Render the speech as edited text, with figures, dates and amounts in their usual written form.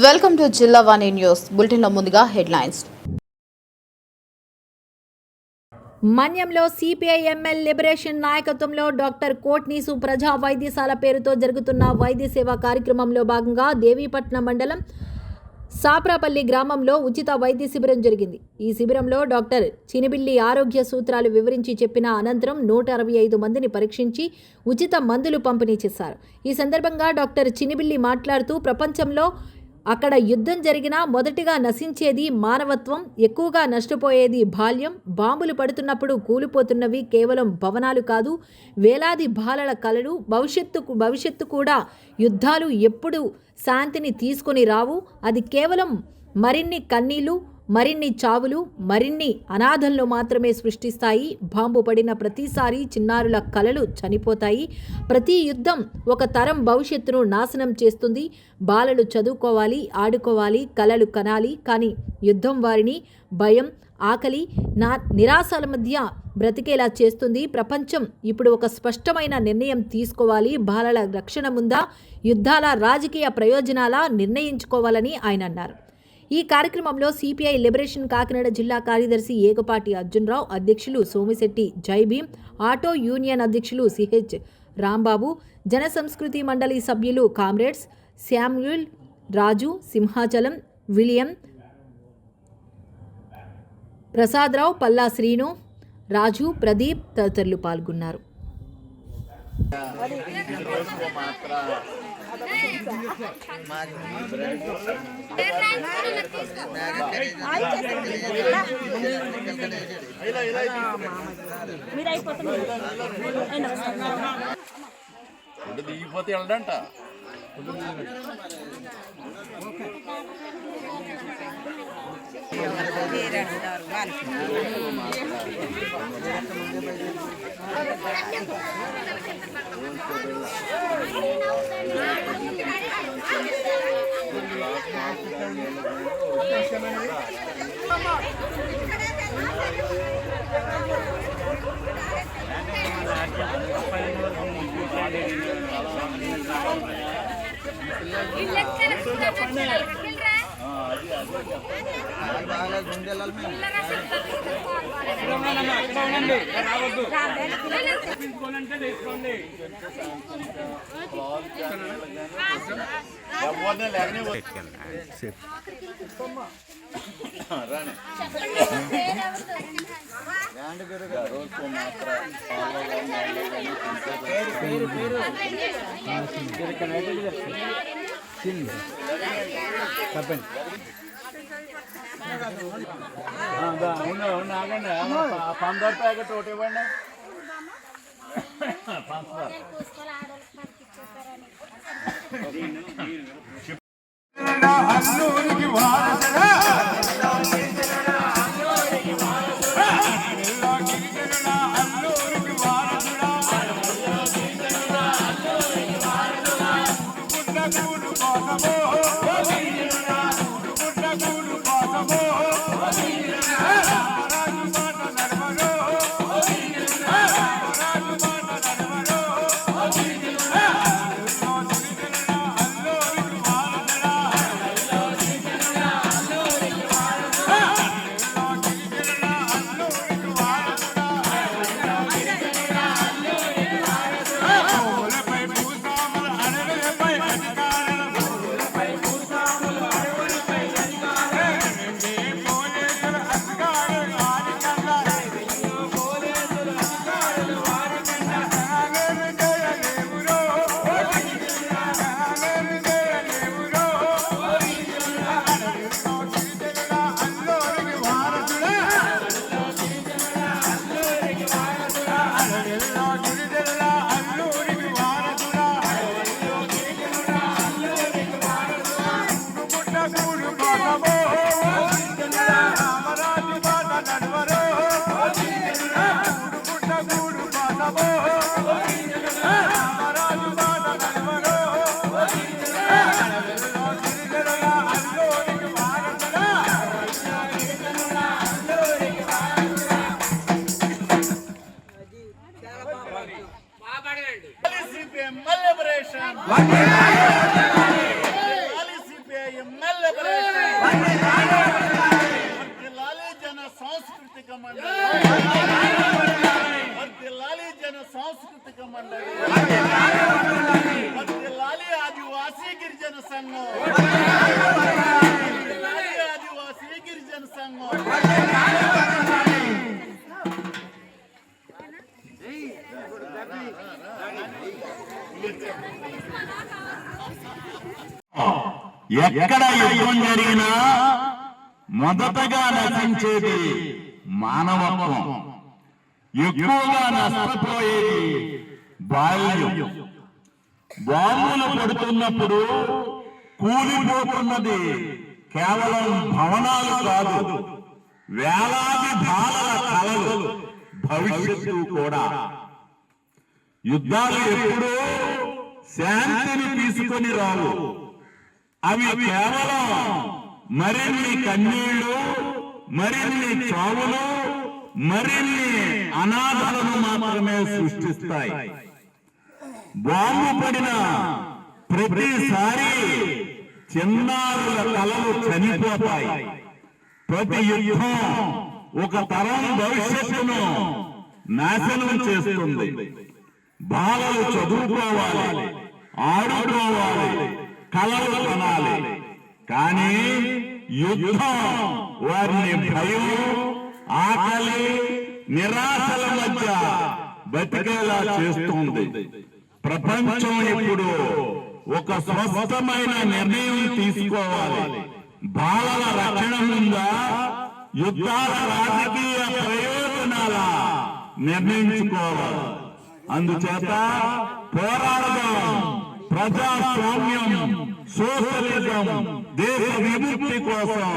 Welcome to జిల్లా వాణి news బులెటిన్లో ముందుగా హెడ్లైన్స్. మన్యంలో సిపిఐ ఎంఎల్ లిబరేషన్ నాయకత్వంలో డాక్టర్ కోట్నీసు ప్రజా వైద్యశాల పేరుతో జరుగుతున్న వైద్య సేవా కార్యక్రమంలో భాగంగా దేవీపట్నం మండలం సాప్రాపల్లి గ్రామంలో ఉచిత వైద్య శిబిరం జరిగింది. ఈ శిబిరంలో డాక్టర్ చినిబిల్లి ఆరోగ్య సూత్రాలు వివరించి చెప్పిన అనంతరం 165 మందిని పరీక్షించి ఉచిత మందులు పంపిణీ చేశారు. ఈ సందర్భంగా డాక్టర్ చినిబిల్లి మాట్లాడుతూ ప్రపంచంలో అక్కడ యుద్ధం జరిగినా మొదటిగా నశించేది మానవత్వం, ఎక్కువగా నష్టపోయేది బాల్యం. బాంబులు పడుతున్నప్పుడు కూలిపోతున్నవి కేవలం భవనాలు కాదు, వేలాది బాలల కలలు. భవిష్యత్తు కూడా యుద్ధాలు ఎప్పుడు శాంతిని తీసుకొని రావు. అది కేవలం మరిన్ని కన్నీళ్లు, మరిన్ని చావులు, మరిన్ని అనాథలను మాత్రమే సృష్టిస్తాయి. బాంబు పడిన ప్రతిసారి చిన్నారుల కలలు చనిపోతాయి. ప్రతి యుద్ధం ఒక తరం భవిష్యత్తును నాశనం చేస్తుంది. బాలలు చదువుకోవాలి, ఆడుకోవాలి, కలలు కనాలి. కానీ యుద్ధం వారిని భయం, ఆకలి, నిరాశల మధ్య బ్రతికేలా చేస్తుంది. ప్రపంచం ఇప్పుడు ఒక స్పష్టమైన నిర్ణయం తీసుకోవాలి. బాలల రక్షణ ముందా, యుద్ధాల రాజకీయ ప్రయోజనాల నిర్ణయించుకోవాలని ఆయన అన్నారు. ఈ కార్యక్రమంలో సిపిఐ లిబరేషన్ కాకినాడ జిల్లా కార్యదర్శి ఏగపాటి అర్జునరావు, అధ్యక్షులు సోమిశెట్టి జైభీం, ఆటో యూనియన్ అధ్యక్షులు సిహెచ్ రాంబాబు, జన సంస్కృతి మండలి సభ్యులు కామ్రేడ్స్ శామ్యూల్, రాజు, సింహాచలం, విలియం, ప్రసాదరావు, పల్లా శ్రీను, రాజు, ప్రదీప్ తదితరులు పాల్గొన్నారు. దిగిపోతే వెళ్ళడంట. ఆగండి, 15 ప్యాకెట్ ఒకటి ఇవ్వండి. సిపిఐ సాంస్కృతిక మండలి వర్ధిల్లాలి ఆదివాసీ గిరిజన సంఘం వర్ధిల్లాలి ఆదివాసీ గిరిజన సంఘం ఎక్కడ యుద్ధం జరిగినా మొదటగా నశించేది మానవత్వం, ఎక్కువగా నష్టపోయేది బాల్యం. బాంబులు పడుతున్నప్పుడు కూలిపోతున్నది కేవలం భవనాలు కాదు, వేలాది బాలల కలలు, భవిష్యత్తు కూడా. యుద్ధాలు ఎప్పుడూ శాంతిని తీసుకొని రావు, అవి కేవలం మరిన్ని కన్నీళ్లు, మరిన్ని చావులు, మరిన్ని అనాథలను మాత్రమే సృష్టిస్తాయి. బాంబు పడిన ప్రతిసారి చిన్నారుల కలలు చనిపోతాయి. ప్రతి యుద్ధం ఒక తరం భవిష్యత్తును నాశనం చేస్తుంది. బాలలు చదువుకోవాలి, ఆడుకోవాలి, కలలు కనాలి, కానీ యుద్ధం వారిని భయం, ఆకలి, నిరాశల మధ్య బతికేలా చేస్తుంది. ప్రపంచం ఇప్పుడు ఒక స్పష్టమైన నిర్ణయం తీసుకోవాలి. బాలల రక్షణ ఉందా, యుద్ధాల రాజకీయ ప్రయోజనాల నిర్ణయించుకోవాలి. అందుచేత పోరాడదాం. ప్రజాస్వామ్యం, సోషలిజం, దేశ విముక్తి కోసం.